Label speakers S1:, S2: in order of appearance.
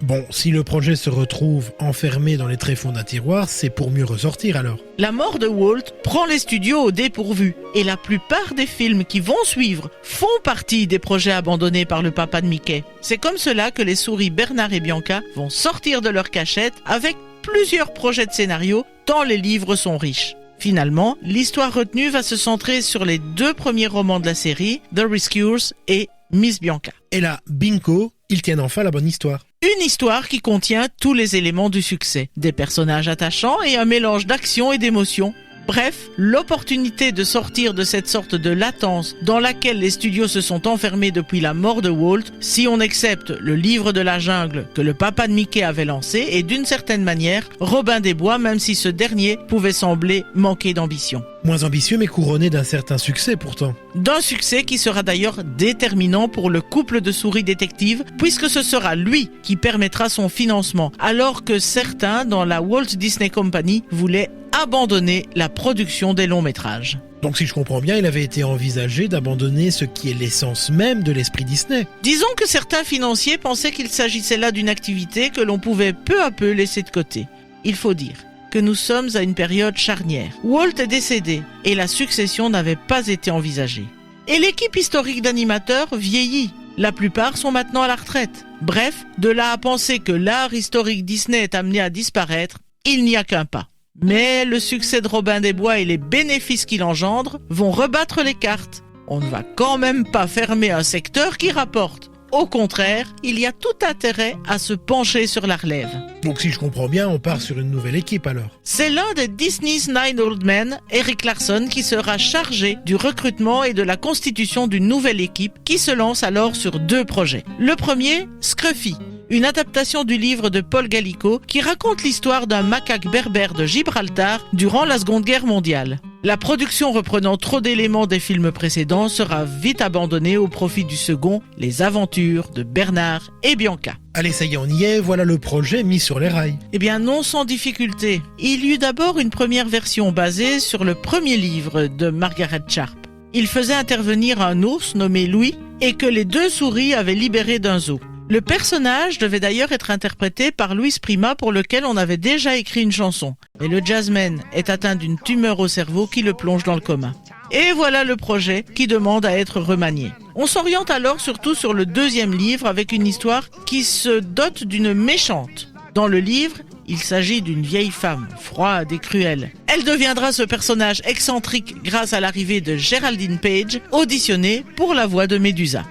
S1: Bon, si le projet se retrouve enfermé dans les tréfonds d'un tiroir, c'est pour mieux ressortir alors.
S2: La mort de Walt prend les studios au dépourvu et la plupart des films qui vont suivre font partie des projets abandonnés par le papa de Mickey. C'est comme cela que les souris Bernard et Bianca vont sortir de leur cachette avec plusieurs projets de scénario tant les livres sont riches. Finalement, l'histoire retenue va se centrer sur les 2 premiers romans de la série, The Rescuers et Miss Bianca.
S1: Et là, bingo, ils tiennent enfin la bonne histoire.
S2: Une histoire qui contient tous les éléments du succès, des personnages attachants et un mélange d'action et d'émotion. Bref, l'opportunité de sortir de cette sorte de latence dans laquelle les studios se sont enfermés depuis la mort de Walt, si on accepte le livre de la jungle que le papa de Mickey avait lancé, et d'une certaine manière, Robin des Bois, même si ce dernier pouvait sembler manquer d'ambition.
S1: Moins ambitieux mais couronné d'un certain succès pourtant.
S2: D'un succès qui sera d'ailleurs déterminant pour le couple de souris détectives, puisque ce sera lui qui permettra son financement, alors que certains dans la Walt Disney Company voulaient abandonner la production des longs métrages.
S1: Donc si je comprends bien, il avait été envisagé d'abandonner ce qui est l'essence même de l'esprit Disney.
S2: Disons que certains financiers pensaient qu'il s'agissait là d'une activité que l'on pouvait peu à peu laisser de côté. Il faut dire que nous sommes à une période charnière. Walt est décédé et la succession n'avait pas été envisagée. Et l'équipe historique d'animateurs vieillit. La plupart sont maintenant à la retraite. Bref, de là à penser que l'art historique Disney est amené à disparaître, il n'y a qu'un pas. Mais le succès de Robin des Bois et les bénéfices qu'il engendre vont rebattre les cartes. On ne va quand même pas fermer un secteur qui rapporte. Au contraire, il y a tout intérêt à se pencher sur la relève.
S1: Donc si je comprends bien, on part sur une nouvelle équipe alors.
S2: C'est l'un des Disney's Nine Old Men, Eric Larson, qui sera chargé du recrutement et de la constitution d'une nouvelle équipe qui se lance alors sur 2 projets. Le premier, Scruffy, une adaptation du livre de Paul Gallico qui raconte l'histoire d'un macaque berbère de Gibraltar durant la Seconde Guerre mondiale. La production reprenant trop d'éléments des films précédents sera vite abandonnée au profit du second, Les Aventures de Bernard et Bianca.
S1: Allez, ça y est, on y est, voilà le projet mis sur les rails.
S2: Eh bien non sans difficulté. Il y eut d'abord une première version basée sur le premier livre de Margaret Sharp. Il faisait intervenir un ours nommé Louis et que les 2 souris avaient libéré d'un zoo. Le personnage devait d'ailleurs être interprété par Louis Prima pour lequel on avait déjà écrit une chanson. Mais le jazzman est atteint d'une tumeur au cerveau qui le plonge dans le coma. Et voilà le projet qui demande à être remanié. On s'oriente alors surtout sur le 2e livre avec une histoire qui se dote d'une méchante. Dans le livre, il s'agit d'une vieille femme, froide et cruelle. Elle deviendra ce personnage excentrique grâce à l'arrivée de Geraldine Page, auditionnée pour la voix de Médusa.